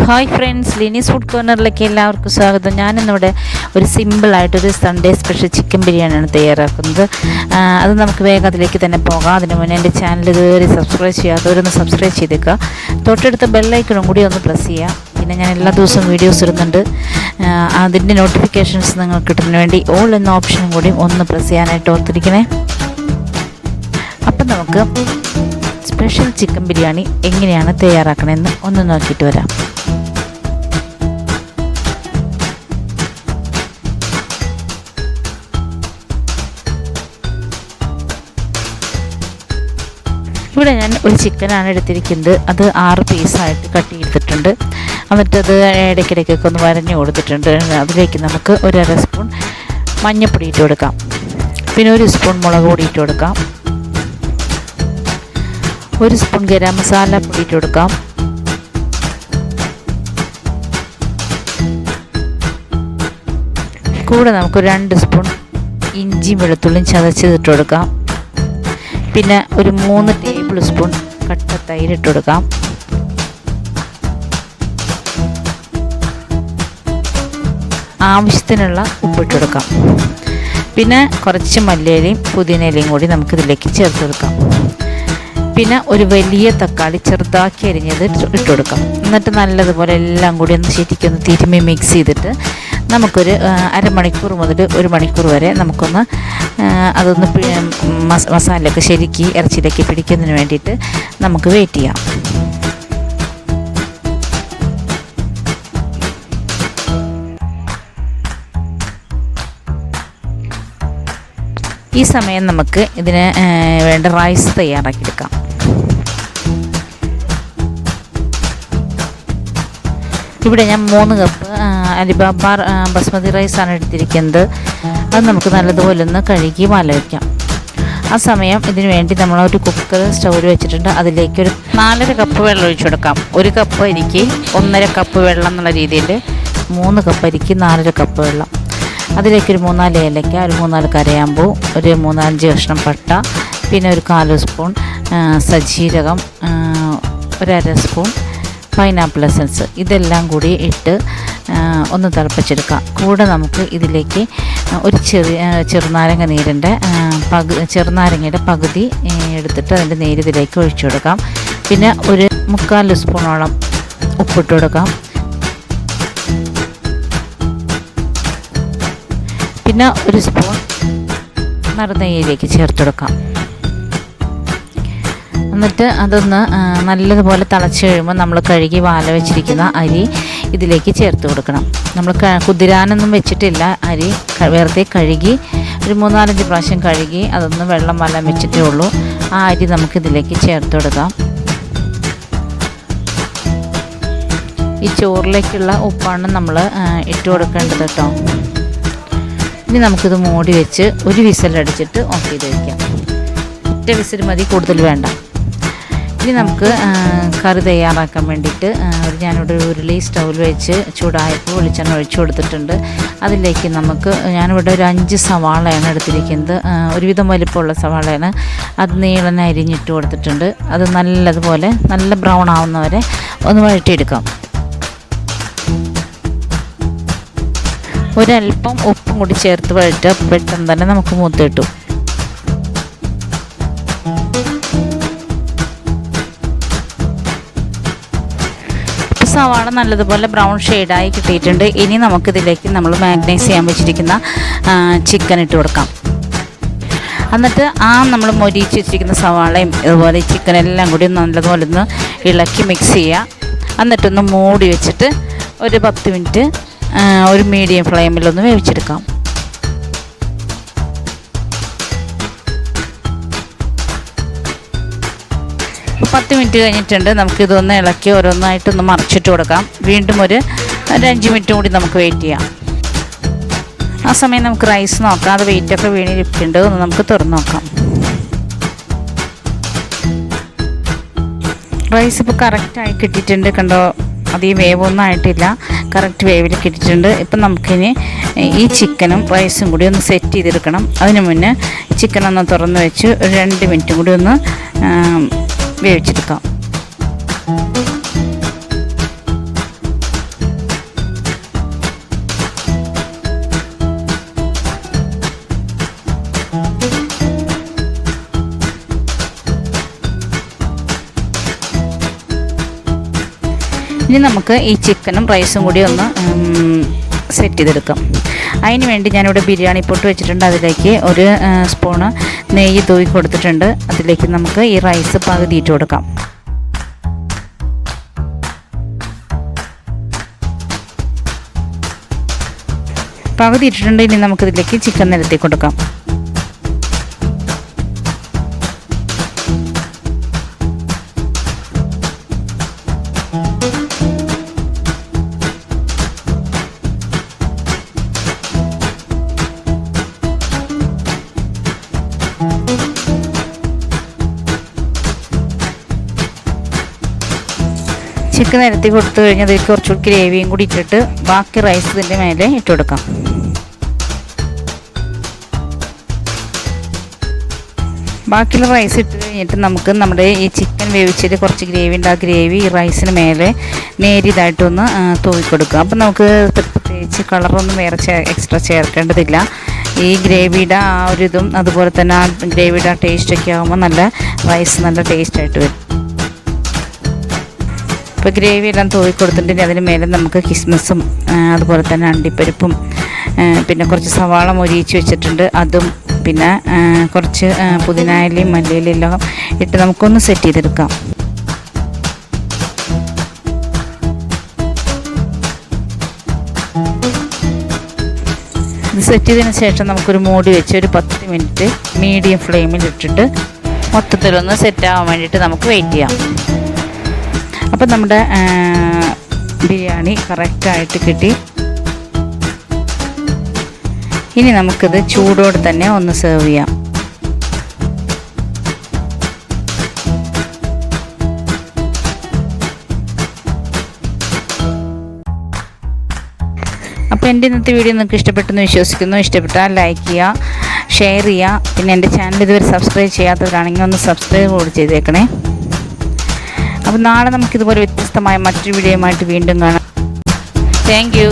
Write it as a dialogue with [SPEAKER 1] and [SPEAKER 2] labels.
[SPEAKER 1] Hi friends, ലിനീസ് food കോർണറിലേക്ക് എല്ലാവർക്കും സ്വാഗതം. ഞാനിന്നിവിടെ ഒരു സിമ്പിളായിട്ടൊരു സൺഡേ സ്പെഷ്യൽ ചിക്കൻ ബിരിയാണിയാണ് തയ്യാറാക്കുന്നത്. അത് നമുക്ക് വേഗം അതിലേക്ക് തന്നെ പോകാം. അതിന് മുന്നേ എൻ്റെ ചാനൽ കയറി സബ്സ്ക്രൈബ് ചെയ്യാത്തവരൊന്ന് സബ്സ്ക്രൈബ് ചെയ്തേക്കുക. തൊട്ടടുത്ത ബെല്ലൈക്കണും കൂടി ഒന്ന് പ്രസ് ചെയ്യുക. പിന്നെ ഞാൻ എല്ലാ ദിവസവും വീഡിയോസ് ഇടുന്നുണ്ട്. അതിൻ്റെ നോട്ടിഫിക്കേഷൻസ് നിങ്ങൾക്ക് കിട്ടുന്നതിന് വേണ്ടി ഓൾ എന്ന ഓപ്ഷനും കൂടി ഒന്ന് പ്രസ് ചെയ്യാനായിട്ട് ഓർത്തിരിക്കണേ. അപ്പം നമുക്ക് സ്പെഷ്യൽ ചിക്കൻ ബിരിയാണി എങ്ങനെയാണ് തയ്യാറാക്കണമെന്ന് ഒന്ന് നോക്കിയിട്ട് വരാം. ഇവിടെ ഞാൻ ഒരു ചിക്കനാണ് എടുത്തിരിക്കുന്നത്. അത് 6 പീസായിട്ട് കട്ട് ചെയ്തിട്ടുണ്ട്. എന്നിട്ടത് ഇടയ്ക്കിടയ്ക്കൊക്കെ ഒന്ന് വരഞ്ഞു കൊടുത്തിട്ടുണ്ട്. അതിലേക്ക് നമുക്ക് 1/2 സ്പൂൺ മഞ്ഞൾപ്പൊടി ഇട്ട് കൊടുക്കാം. പിന്നെ 1 സ്പൂൺ മുളക് പൊടി ഇട്ട് കൊടുക്കാം. 1 സ്പൂൺ ഗരം മസാല പൊടി ഇട്ട് കൊടുക്കാം. കൂടെ നമുക്ക് 2 സ്പൂൺ ഇഞ്ചിയും വെളുത്തുള്ളിയും ചതച്ചതിട്ട് കൊടുക്കാം. പിന്നെ ഒരു 3 ടേബിൾ സ്പൂൺ കട്ട തൈര് ഇട്ട് കൊടുക്കാം. ആവശ്യത്തിനുള്ള ഉപ്പിട്ട് കൊടുക്കാം. പിന്നെ കുറച്ച് മല്ലിയിലയും പുതിനയിലയും കൂടി നമുക്കിതിലേക്ക് ചേർത്ത് കൊടുക്കാം. പിന്നെ ഒരു വലിയ തക്കാളി ചെറുതാക്കി അരിഞ്ഞത് ഇട്ട് കൊടുക്കാം. എന്നിട്ട് നല്ലതുപോലെ എല്ലാം കൂടി ഒന്ന് ശരിക്കൊന്ന് തിരുമ്മി മിക്സ് ചെയ്തിട്ട് നമുക്കൊരു അരമണിക്കൂർ മുതൽ 1 മണിക്കൂർ വരെ നമുക്കൊന്ന് അതൊന്ന് മസാലയൊക്കെ ശരിക്ക് ഇറച്ചിയിലേക്ക് പിടിക്കുന്നതിന് വേണ്ടിയിട്ട് നമുക്ക് വെയിറ്റ് ചെയ്യാം. ഈ സമയം നമുക്ക് ഇതിന് വേണ്ട റൈസ് തയ്യാറാക്കിയെടുക്കാം. ഇവിടെ ഞാൻ 3 കപ്പ് അലിബാബ ബസ്മതി റൈസാണ് എടുത്തിരിക്കുന്നത്. അത് നമുക്ക് നല്ലതുപോലെ ഒന്ന് കഴുകി മാല വയ്ക്കാം. ആ സമയം ഇതിന് വേണ്ടി നമ്മളൊരു കുക്കർ സ്റ്റൗവിൽ വെച്ചിട്ടുണ്ട്. അതിലേക്ക് ഒരു 4.5 കപ്പ് വെള്ളം ഒഴിച്ചു കൊടുക്കാം. 1 കപ്പ് അരിക്ക് 1.5 കപ്പ് വെള്ളം എന്നുള്ള രീതിയിൽ 3 കപ്പ് അരിക്ക് 4.5 കപ്പ് വെള്ളം. അതിലേക്കൊരു 3-4 ഏലക്ക, ഒരു 3-4 കരയാമ്പൂ, ഒരു 3-5 കഷ്ണം പട്ട, പിന്നെ ഒരു 1/4 സ്പൂൺ സജീരകം, 1/2 സ്പൂൺ പൈനാപ്പിൾ എസൻസ്, ഇതെല്ലാം കൂടി ഇട്ട് ഒന്ന് തിളപ്പിച്ചെടുക്കാം. കൂടെ നമുക്ക് ഇതിലേക്ക് ഒരു ചെറുനാരങ്ങ നീരിൻ്റെ ചെറുനാരങ്ങയുടെ പകുതി എടുത്തിട്ട് അതിൻ്റെ നീര് ഇതിലേക്ക് ഒഴിച്ചു കൊടുക്കാം. പിന്നെ ഒരു 3/4 സ്പൂണോളം ഉപ്പിട്ട് കൊടുക്കാം. പിന്നെ 1 സ്പൂൺ നറുനെയ്യിലേക്ക് ചേർത്ത് കൊടുക്കാം. എന്നിട്ട് അതൊന്ന് നല്ലതുപോലെ തിളച്ച് കഴിയുമ്പോൾ നമ്മൾ കഴുകി വാല വെച്ചിരിക്കുന്ന അരി ഇതിലേക്ക് ചേർത്ത് കൊടുക്കണം. നമ്മൾ കുതിരാനൊന്നും വെച്ചിട്ടില്ല. അരി വെറുതെ കഴുകി ഒരു 3-4 പ്രാവശ്യം കഴുകി അതൊന്ന് വെള്ളം വലം വെച്ചിട്ടേ ഉള്ളൂ. ആ അരി നമുക്കിതിലേക്ക് ചേർത്ത് കൊടുക്കാം. ഈ ചോറിലേക്കുള്ള ഉപ്പാണ് നമ്മൾ ഇട്ട് കൊടുക്കേണ്ടത് കേട്ടോ. ഇനി നമുക്കിത് മൂടി വെച്ച് 1 വിസിലടിച്ചിട്ട് ഓഫ് ചെയ്ത് വയ്ക്കാം. 1 വിസിൽ മതി, കൂടുതൽ വേണ്ട. ഇനി നമുക്ക് കറി തയ്യാറാക്കാൻ വേണ്ടിയിട്ട് ഞാനിവിടെ ഒരു ഉരുളി സ്റ്റൗവിൽ വെച്ച് ചൂടായപ്പോൾ വെളിച്ചെണ്ണ ഒഴിച്ചു കൊടുത്തിട്ടുണ്ട്. അതിലേക്ക് ഞാനിവിടെ ഒരു 5 സവാളയാണ് എടുത്തിരിക്കുന്നത്. ഒരുവിധം വലിപ്പമുള്ള സവാളയാണ്. അത് നീളനെ അരിഞ്ഞിട്ട് കൊടുത്തിട്ടുണ്ട്. അത് നല്ലതുപോലെ നല്ല ബ്രൗൺ ആവുന്നവരെ ഒന്ന് വഴറ്റിയെടുക്കാം. ഒരല്പം ഉപ്പും കൂടി ചേർത്ത് വഴറ്റുക. പെട്ടെന്ന് തന്നെ നമുക്ക് മൂത്ത് കിട്ടും. സവാള നല്ലതുപോലെ ബ്രൗൺ ഷെയ്ഡായി കിട്ടിയിട്ടുണ്ട്. ഇനി നമുക്കിതിലേക്ക് നമ്മൾ മാഗ്നൈസ് ചെയ്യാൻ വെച്ചിരിക്കുന്ന ചിക്കൻ ഇട്ട് കൊടുക്കാം. എന്നിട്ട് നമ്മൾ മൊരിച്ച് വെച്ചിരിക്കുന്ന സവാളയും അതുപോലെ ചിക്കനെല്ലാം കൂടി നല്ലതുപോലെ ഒന്ന് ഇളക്കി മിക്സ് ചെയ്യുക. എന്നിട്ടൊന്ന് മൂടി വെച്ചിട്ട് ഒരു 10 മിനിറ്റ് ഒരു മീഡിയം ഫ്ലെയിമിലൊന്ന് വേവിച്ചെടുക്കാം. ഇപ്പോൾ 10 മിനിറ്റ് കഴിഞ്ഞിട്ടുണ്ട്. നമുക്കിതൊന്ന് ഇളക്കി ഓരോന്നായിട്ടൊന്ന് മറിച്ചിട്ട് കൊടുക്കാം. വീണ്ടും ഒരു 5 മിനിറ്റ് കൂടി നമുക്ക് വെയിറ്റ് ചെയ്യാം. ആ സമയം നമുക്ക് റൈസ് നോക്കാം. അത് വെയിറ്റൊക്കെ വീണിരിക്കുന്നുണ്ട്. ഒന്ന് നമുക്ക് തുറന്ന് നോക്കാം. റൈസ് ഇപ്പോൾ കറക്റ്റായി കിട്ടിയിട്ടുണ്ട്. കണ്ടോ, അധികം വേവൊന്നും ആയിട്ടില്ല. കറക്റ്റ് വേവിൽ കിട്ടിയിട്ടുണ്ട്. ഇപ്പം നമുക്കിനി ഈ ചിക്കനും റൈസും കൂടി ഒന്ന് സെറ്റ് ചെയ്തെടുക്കണം. അതിന് മുന്നേ ചിക്കനൊന്ന് തുറന്ന് വെച്ച് ഒരു 2 മിനിറ്റും കൂടി ഒന്ന് വേവിച്ചെടുക്കാം. ഇനി നമുക്ക് ഈ ചിക്കനും റൈസും കൂടി ഒന്ന് സെറ്റ് ചെയ്തെടുക്കാം. അതിന് വേണ്ടി ഞാനിവിടെ ബിരിയാണി പൊട്ട് വെച്ചിട്ടുണ്ട്. അതിലേക്ക് ഒരു സ്പൂണ് നെയ്യ് തൂവി കൊടുത്തിട്ടുണ്ട്. അതിലേക്ക് നമുക്ക് ഈ റൈസ് പകുതി ഇട്ട് കൊടുക്കാം. പകുതി ഇട്ടിട്ടുണ്ട്. ഇനി നമുക്കിതിലേക്ക് ചിക്കൻ നിരത്തി കൊടുക്കാം. ചിക്കൻ നിരത്തി കൊടുത്തു കഴിഞ്ഞാൽ അതിലേക്ക് കുറച്ചുകൂടി ഗ്രേവിയും കൂടി ഇട്ടിട്ട് ബാക്കി റൈസ് ഇതിൻ്റെ മേലെ ഇട്ട് കൊടുക്കാം. ബാക്കിയുള്ള റൈസ് ഇട്ട് കഴിഞ്ഞിട്ട് നമുക്ക് നമ്മുടെ ഈ ചിക്കൻ വേവിച്ചിട്ട് കുറച്ച് ഗ്രേവി ഉണ്ട്. ആ ഗ്രേവി ഈ റൈസിന് മേലെ നേരിയതായിട്ടൊന്ന് തൂവി കൊടുക്കുക. അപ്പം നമുക്ക് പ്രത്യേകിച്ച് കളറൊന്നും വേറെ എക്സ്ട്രാ ചേർക്കേണ്ടതില്ല. ഈ ഗ്രേവിയുടെ ആ ഒരു ഇതും അതുപോലെ തന്നെ ആ ഗ്രേവിയുടെ ആ ടേസ്റ്റൊക്കെ ആകുമ്പോൾ നല്ല റൈസ് നല്ല ടേസ്റ്റായിട്ട് വരും. ഇപ്പോൾ ഗ്രേവി എല്ലാം തൂവി കൊടുത്തിട്ടുണ്ടെങ്കിൽ അതിന് മേലെ നമുക്ക് കിസ്മിസും അതുപോലെ തന്നെ അണ്ടിപ്പരിപ്പും പിന്നെ കുറച്ച് സവാള മൊരിയിച്ച് വെച്ചിട്ടുണ്ട് അതും പിന്നെ കുറച്ച് പുതിനയിലയും മല്ലിയിലയും എല്ലാം ഇട്ട് നമുക്കൊന്ന് സെറ്റ് ചെയ്തെടുക്കാം. ഇത് സെറ്റ് ചെയ്തതിന് ശേഷം നമുക്കൊരു മൂടി വെച്ച് ഒരു 10 മിനിറ്റ് മീഡിയം ഫ്ലെയിമിൽ ഇട്ടിട്ട് മൊത്തത്തിലൊന്ന് സെറ്റാകാൻ വേണ്ടിയിട്ട് നമുക്ക് വെയിറ്റ് ചെയ്യാം. അപ്പം നമ്മുടെ ബിരിയാണി കറക്റ്റായിട്ട് കിട്ടി. ഇനി നമുക്കിത് ചൂടോടെ തന്നെ ഒന്ന് സെർവ് ചെയ്യാം. അപ്പോൾ എൻ്റെ ഇന്നത്തെ വീഡിയോ നിങ്ങൾക്ക് ഇഷ്ടപ്പെട്ടെന്ന് വിശ്വസിക്കുന്നു. ഇഷ്ടപ്പെട്ടാൽ ലൈക്ക് ചെയ്യുക, ഷെയർ ചെയ്യുക. പിന്നെ എൻ്റെ ചാനൽ ഇതുവരെ സബ്സ്ക്രൈബ് ചെയ്യാത്തവരാണെങ്കിൽ ഒന്ന് സബ്സ്ക്രൈബ് കൂടി ചെയ്തേക്കണേ. അപ്പോൾ നാളെ നമുക്കിതുപോലെ വ്യത്യസ്തമായ മറ്റൊരു വീഡിയോയുമായിട്ട് വീണ്ടും കാണാം. Thank you.